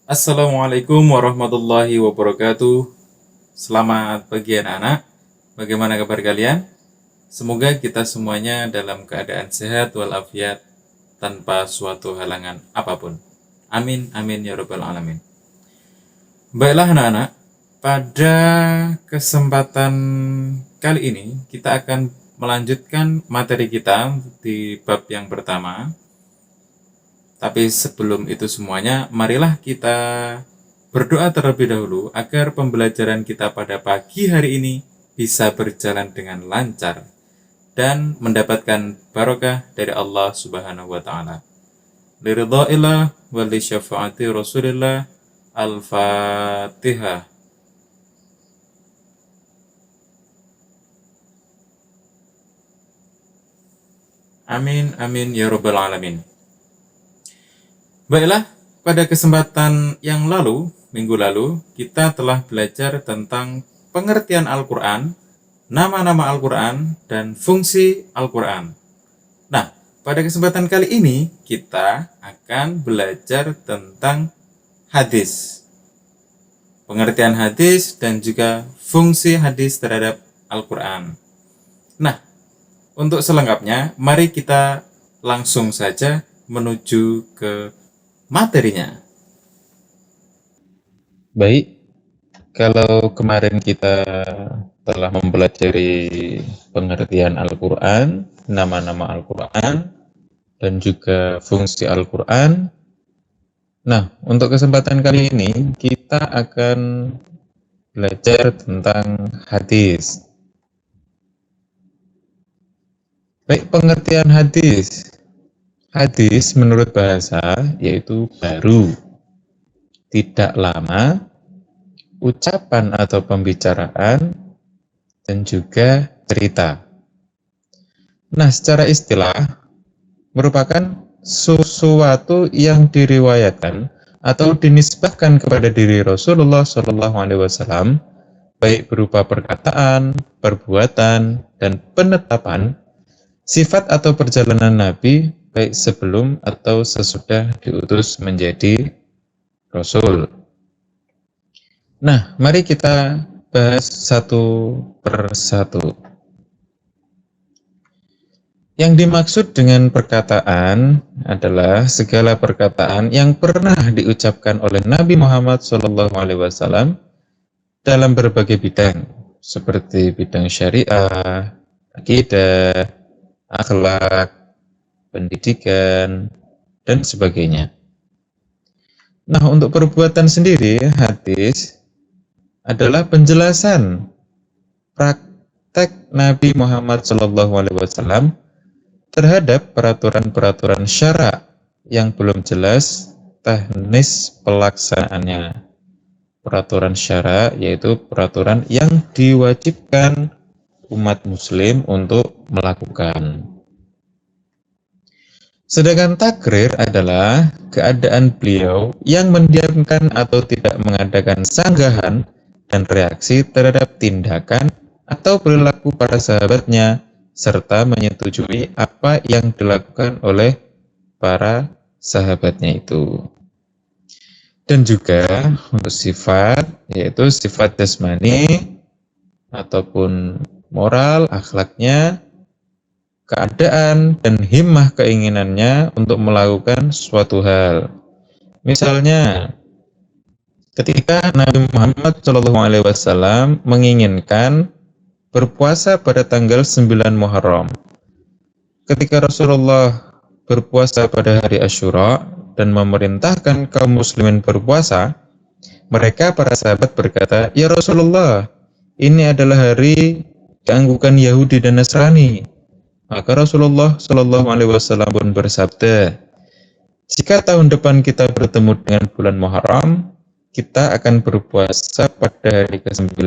Assalamualaikum warahmatullahi wabarakatuh. Selamat pagi anak-anak. Bagaimana kabar kalian? Semoga kita semuanya dalam keadaan sehat walafiat tanpa suatu halangan apapun. Amin amin ya rabbal alamin. Baiklah anak-anak, pada kesempatan kali ini kita akan melanjutkan materi kita di bab yang pertama. Tapi sebelum itu semuanya, marilah kita berdoa terlebih dahulu agar pembelajaran kita pada pagi hari ini bisa berjalan dengan lancar dan mendapatkan barokah dari Allah Subhanahu wa taala. Liridhaillah wa li syafaati Rasulillah. Al-Fatihah. Amin amin ya rabbal alamin. Baiklah, pada kesempatan yang lalu, minggu lalu, kita telah belajar tentang pengertian Al-Quran, nama-nama Al-Quran, dan fungsi Al-Quran. Nah, pada kesempatan kali ini, kita akan belajar tentang hadis. Pengertian hadis dan juga fungsi hadis terhadap Al-Quran. Nah, untuk selengkapnya, mari kita langsung saja menuju ke materinya. Baik, kalau kemarin kita telah mempelajari pengertian Al-Quran, nama-nama Al-Quran, dan juga fungsi Al-Quran. Nah, untuk kesempatan kali ini kita akan belajar tentang hadis. Baik, pengertian hadis. Hadis menurut bahasa yaitu baru, tidak lama, ucapan atau pembicaraan, dan juga cerita. Nah, secara istilah merupakan sesuatu yang diriwayatkan atau dinisbahkan kepada diri Rasulullah SAW, baik berupa perkataan, perbuatan, dan penetapan sifat atau perjalanan Nabi, baik sebelum atau sesudah diutus menjadi Rasul. Nah, mari kita bahas satu per satu. Yang dimaksud dengan perkataan adalah segala perkataan yang pernah diucapkan oleh Nabi Muhammad SAW dalam berbagai bidang, seperti bidang syariah, akidah, akhlak, pendidikan, dan sebagainya. Nah, untuk perbuatan sendiri, hadis adalah penjelasan praktek Nabi Muhammad SAW terhadap peraturan-peraturan syara yang belum jelas teknis pelaksanaannya. Peraturan syara yaitu peraturan yang diwajibkan umat muslim untuk melakukan. Sedangkan takrir adalah keadaan beliau yang mendiamkan atau tidak mengadakan sanggahan dan reaksi terhadap tindakan atau perilaku para sahabatnya, serta menyetujui apa yang dilakukan oleh para sahabatnya itu. Dan juga untuk sifat, yaitu sifat jasmani ataupun moral, akhlaknya, keadaan, dan himmah keinginannya untuk melakukan suatu hal. Misalnya, ketika Nabi Muhammad SAW menginginkan berpuasa pada tanggal 9 Muharram, ketika Rasulullah berpuasa pada hari Asyura dan memerintahkan kaum muslimin berpuasa, mereka para sahabat berkata, "Ya Rasulullah, ini adalah hari keanggukan Yahudi dan Nasrani." Maka Rasulullah SAW pun bersabda, "Jika tahun depan kita bertemu dengan bulan Muharram, kita akan berpuasa pada hari ke-9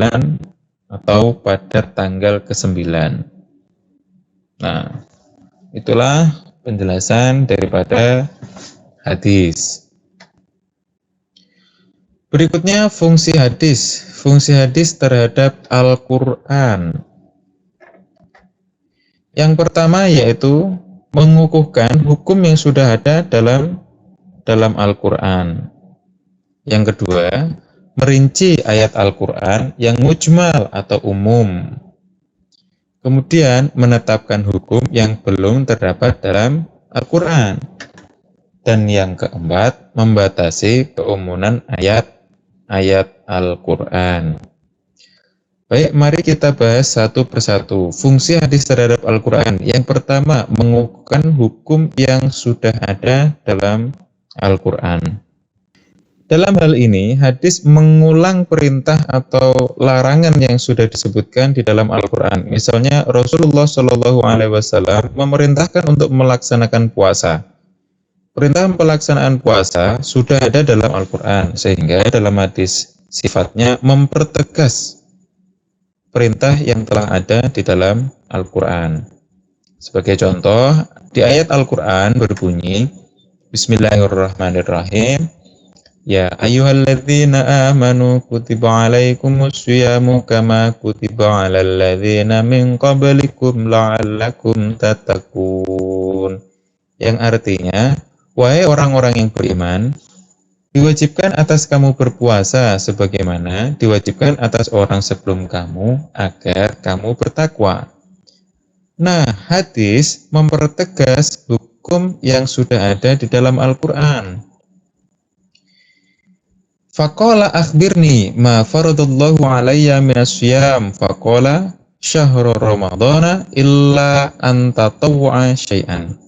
atau pada tanggal ke-9." Nah, itulah penjelasan daripada hadis. Berikutnya fungsi hadis. Fungsi hadis terhadap Al-Quran. Yang pertama yaitu mengukuhkan hukum yang sudah ada dalam Al-Quran. Yang kedua, merinci ayat Al-Quran yang mujmal atau umum. Kemudian menetapkan hukum yang belum terdapat dalam Al-Quran. Dan yang keempat, membatasi keumuman ayat-ayat Al-Quran. Baik, mari kita bahas satu persatu fungsi hadis terhadap Al-Quran. Yang pertama, mengukuhkan hukum yang sudah ada dalam Al-Quran. Dalam hal ini, hadis mengulang perintah atau larangan yang sudah disebutkan di dalam Al-Quran. Misalnya, Rasulullah Shallallahu Alaihi Wasallam memerintahkan untuk melaksanakan puasa. Perintah pelaksanaan puasa sudah ada dalam Al-Quran, sehingga dalam hadis sifatnya mempertegas perintah yang telah ada di dalam Al-Quran. Sebagai contoh, di ayat Al-Quran berbunyi, Bismillahirrahmanirrahim, Ya ayyuhalladzina amanu kutiba alaikumus syiyamu kama kutiba alal ladzina min qablikum la'allakum tattaqun. Yang artinya, wahai orang-orang yang beriman, diwajibkan atas kamu berpuasa sebagaimana diwajibkan atas orang sebelum kamu agar kamu bertakwa. Nah, hadis mempertegas hukum yang sudah ada di dalam Al-Quran. Faqala akhbirni ma faradallahu alayya minasyiyam. Faqala syahru ramadana illa an tatawwa'a syai'an.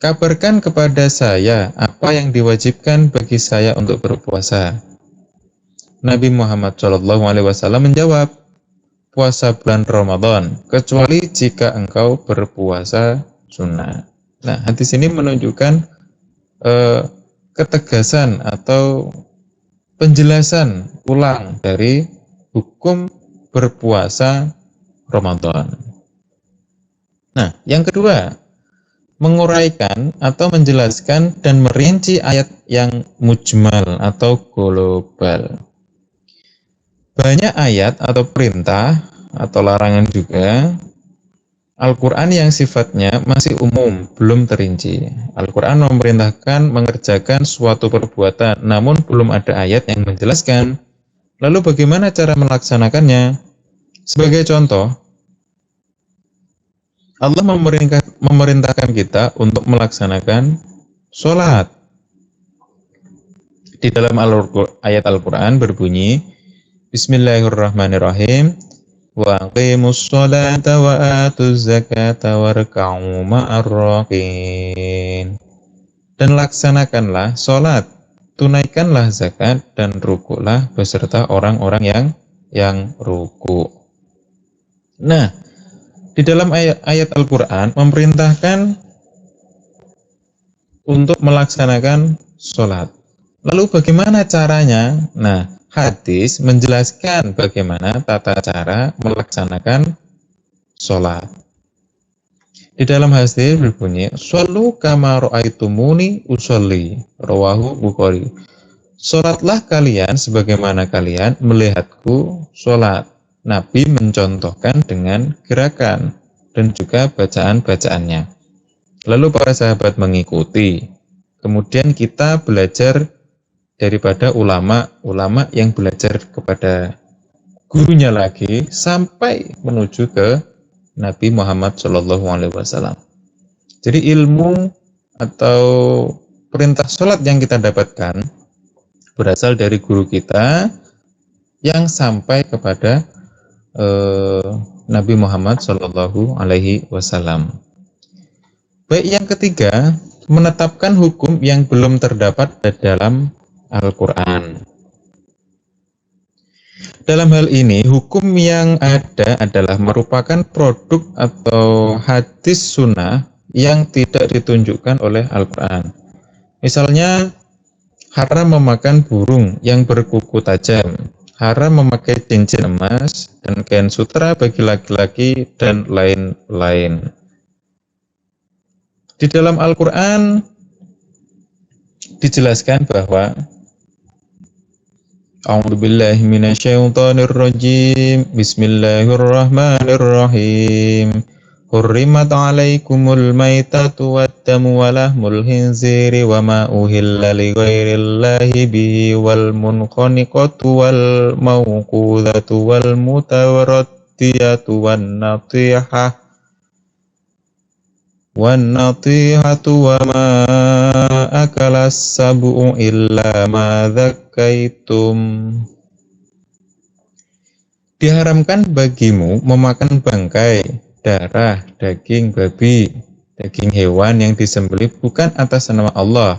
Kabarkan kepada saya apa yang diwajibkan bagi saya untuk berpuasa. Nabi Muhammad SAW menjawab, puasa bulan Ramadan, kecuali jika engkau berpuasa sunnah. Nah, hadis ini menunjukkan ketegasan atau penjelasan ulang dari hukum berpuasa Ramadan. Nah, yang kedua, menguraikan atau menjelaskan dan merinci ayat yang mujmal atau global. Banyak ayat atau perintah atau larangan juga Al-Quran yang sifatnya masih umum, belum terinci. Al-Quran memerintahkan mengerjakan suatu perbuatan, namun belum ada ayat yang menjelaskan. Lalu bagaimana cara melaksanakannya? Sebagai contoh, Allah memerintahkan kita untuk melaksanakan sholat. Di dalam ayat Al-Quran berbunyi, Bismillahirrahmanirrahim, wa aqimus sholata wa atuz zakata warka'u ma'ar rakin. Dan laksanakanlah sholat, tunaikanlah zakat, dan rukuklah beserta orang-orang yang ruku. Nah, di dalam ayat Al-Quran memerintahkan untuk melaksanakan sholat. Lalu bagaimana caranya? Nah, hadis menjelaskan bagaimana tata cara melaksanakan sholat. Di dalam hadis berbunyi, "Shollu kama ra'aitumuni usolli," rawahu Bukhari. Sholatlah kalian sebagaimana kalian melihatku sholat. Nabi mencontohkan dengan gerakan dan juga bacaan-bacaannya. Lalu para sahabat mengikuti. Kemudian kita belajar daripada ulama-ulama yang belajar kepada gurunya lagi sampai menuju ke Nabi Muhammad SAW. Jadi ilmu atau perintah sholat yang kita dapatkan berasal dari guru kita yang sampai kepada Nabi Muhammad SAW. Baik, yang ketiga, menetapkan hukum yang belum terdapat dalam Al-Quran. Dalam hal ini, hukum yang ada adalah merupakan produk atau hadis sunnah yang tidak ditunjukkan oleh Al-Quran. Misalnya, haram memakan burung yang berkuku tajam, haram memakai cincin emas dan kain sutra bagi laki-laki, dan lain-lain. Di dalam Al-Quran dijelaskan bahwa A'udzubillahi minasyaitonirrajim. Bismillahirrahmanirrahim. Hurrimat alaikumul maitatu waddamu walahmul khinziri wa ma uhilla li ghairillahi bihi wal munkhaniqatu wal mawqudatu wal mutawaradiyatu wan natihatu wa ma akalas sabu'u illa ma dhakkaitum. Diharamkan bagimu memakan bangkai, darah, daging babi, daging hewan yang disembelih bukan atas nama Allah,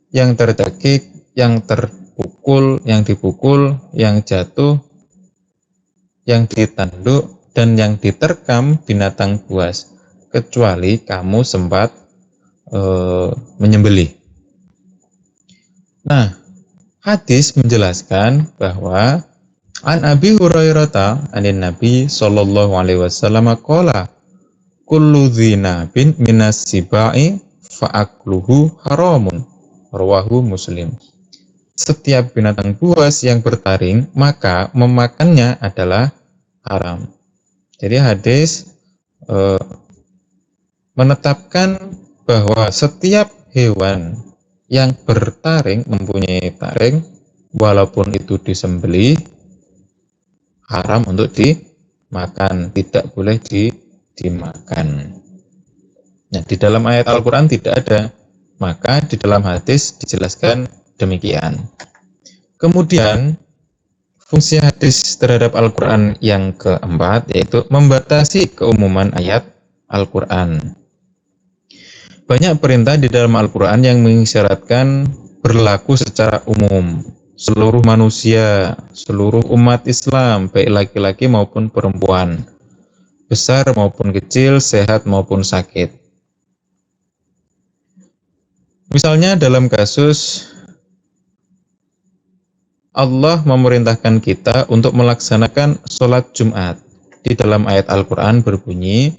yang tercekik, yang terpukul, yang dipukul, yang jatuh, yang ditanduk, dan yang diterkam binatang buas, kecuali kamu sempat menyembelih. Nah, hadis menjelaskan bahwa An Abi Hurairah anin Nabi sallallahu alaihi wasallam qala kullu dzinabin minas sibai fa'akluhu haramun rawahu Muslim. Setiap binatang buas yang bertaring maka memakannya adalah haram. Jadi hadis menetapkan bahwa setiap hewan yang bertaring mempunyai taring walaupun itu disembelih haram untuk dimakan, tidak boleh dimakan. Nah, di dalam ayat Al-Quran tidak ada, maka di dalam hadis dijelaskan demikian. Kemudian, fungsi hadis terhadap Al-Quran yang keempat, yaitu membatasi keumuman ayat Al-Quran. Banyak perintah di dalam Al-Quran yang mengisyaratkan berlaku secara umum. Seluruh manusia, seluruh umat Islam, baik laki-laki maupun perempuan, besar maupun kecil, sehat maupun sakit. Misalnya dalam kasus Allah memerintahkan kita untuk melaksanakan sholat Jumat. Di dalam ayat Al-Quran berbunyi,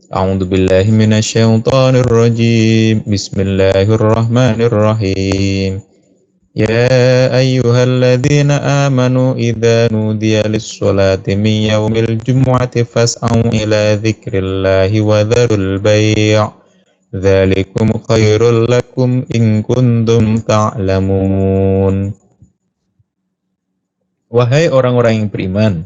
A'udzubillahi minasyaitonirrajim, Bismillahirrahmanirrahim. Ya ayyuhalladzina amanu idza nudiya lis-sholati min yaumil jumu'ati fas'au ila dzikrillahi wa dzarul bai'. Dzalikum khairul lakum in kuntum ta'lamun. Wahai orang-orang yang beriman,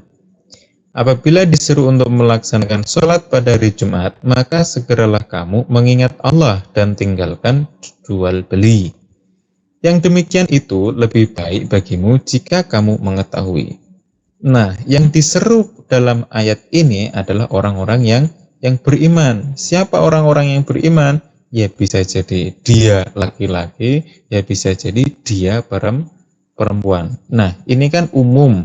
apabila diseru untuk melaksanakan sholat pada hari Jumat, maka segeralah kamu mengingat Allah dan tinggalkan jual beli. Yang demikian itu lebih baik bagimu jika kamu mengetahui. Nah, yang diseru dalam ayat ini adalah orang-orang yang beriman. Siapa orang-orang yang beriman? Ya bisa jadi dia laki-laki, ya bisa jadi dia perempuan. Nah, ini kan umum.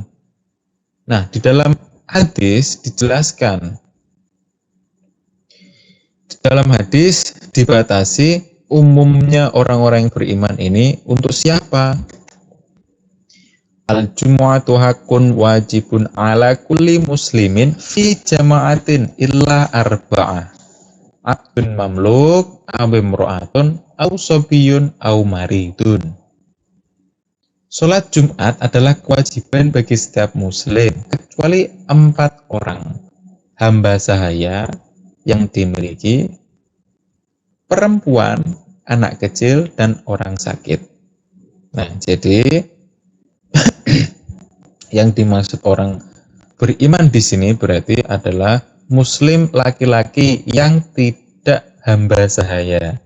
Nah, di dalam hadis dijelaskan. Di dalam hadis dibatasi umumnya orang-orang yang beriman ini untuk siapa? Al-jumu'atu hakun wajibun ala kulli muslimin fi jama'atin illa arba'ah. Abdun mamluk, awimro'atun, awsobiyun, awmaridun. Sholat Jumat adalah kewajiban bagi setiap muslim, kecuali 4 orang. Hamba sahaya yang dimiliki, perempuan, anak kecil, dan orang sakit. Nah, jadi yang dimaksud orang beriman di sini berarti adalah muslim laki-laki yang tidak hamba sahaya.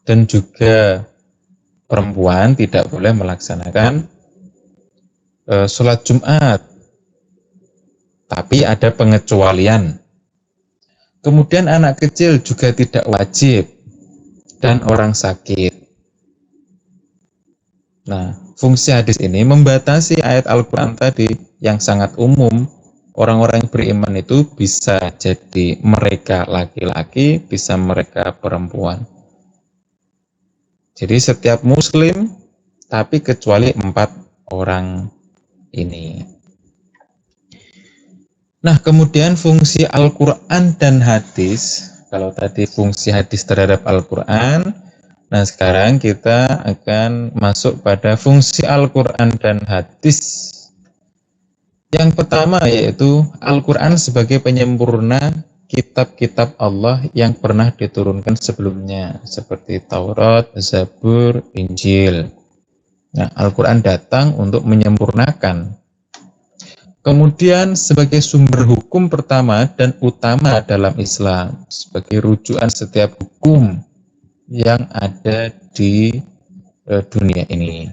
Dan juga perempuan tidak boleh melaksanakan sholat Jumat. Tapi ada pengecualian. Kemudian anak kecil juga tidak wajib, dan orang sakit. Nah, fungsi hadis ini membatasi ayat Al-Quran tadi yang sangat umum. Orang-orang yang beriman itu bisa jadi mereka laki-laki, bisa mereka perempuan. Jadi setiap muslim, tapi kecuali 4 orang ini. Nah, kemudian fungsi Al-Quran dan hadis. Kalau tadi fungsi hadis terhadap Al-Quran, nah sekarang kita akan masuk pada fungsi Al-Quran dan hadis. Yang pertama yaitu Al-Quran sebagai penyempurna kitab-kitab Allah yang pernah diturunkan sebelumnya, seperti Taurat, Zabur, Injil. Nah, Al-Quran datang untuk menyempurnakan. Kemudian sebagai sumber hukum pertama dan utama dalam Islam, sebagai rujukan setiap hukum yang ada di dunia ini.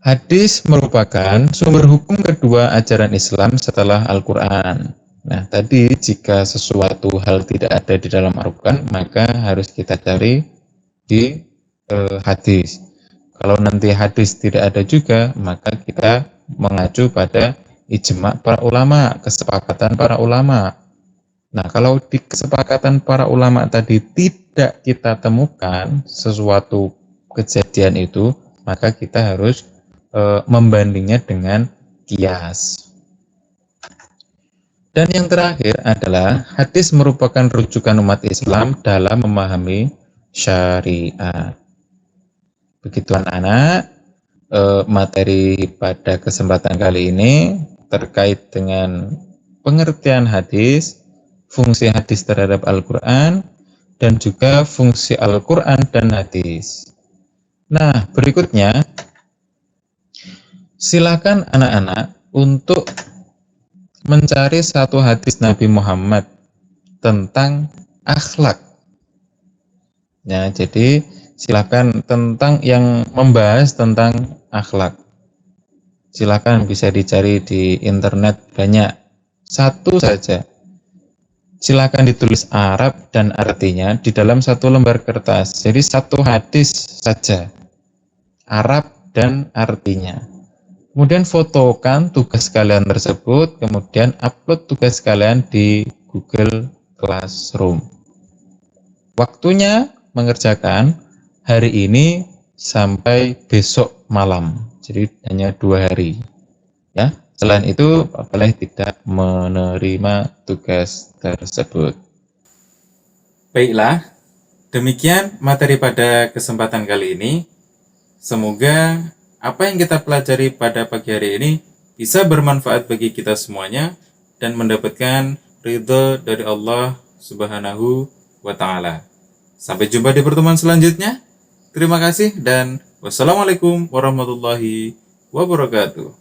Hadis merupakan sumber hukum kedua ajaran Islam setelah Al-Quran. Nah, tadi jika sesuatu hal tidak ada di dalam Al-Quran, maka harus kita cari di hadis. Kalau nanti hadis tidak ada juga, maka kita mengacu pada ijma' para ulama, kesepakatan para ulama. Nah, kalau di kesepakatan para ulama tadi tidak kita temukan sesuatu kejadian itu, maka kita harus membandingnya dengan kias. Dan yang terakhir adalah hadis merupakan rujukan umat Islam dalam memahami syariat. Begitu anak-anak, materi pada kesempatan kali ini terkait dengan pengertian hadis, fungsi hadis terhadap Al-Quran, dan juga fungsi Al-Quran dan hadis. Nah, berikutnya silakan anak-anak untuk mencari satu hadis Nabi Muhammad tentang akhlak. Ya, jadi silakan tentang yang membahas tentang akhlak. Silakan bisa dicari di internet banyak. Satu saja. Silakan ditulis Arab dan artinya di dalam satu lembar kertas. Jadi satu hadis saja. Arab dan artinya. Kemudian fotokan tugas kalian tersebut, kemudian upload tugas kalian di Google Classroom. Waktunya mengerjakan hari ini sampai besok malam, jadi hanya 2 hari. Ya, selain itu boleh tidak menerima tugas tersebut. Baiklah, demikian materi pada kesempatan kali ini. Semoga apa yang kita pelajari pada pagi hari ini bisa bermanfaat bagi kita semuanya dan mendapatkan ridho dari Allah Subhanahu wa Ta'ala. Sampai jumpa di pertemuan selanjutnya. Terima kasih dan wassalamualaikum warahmatullahi wabarakatuh.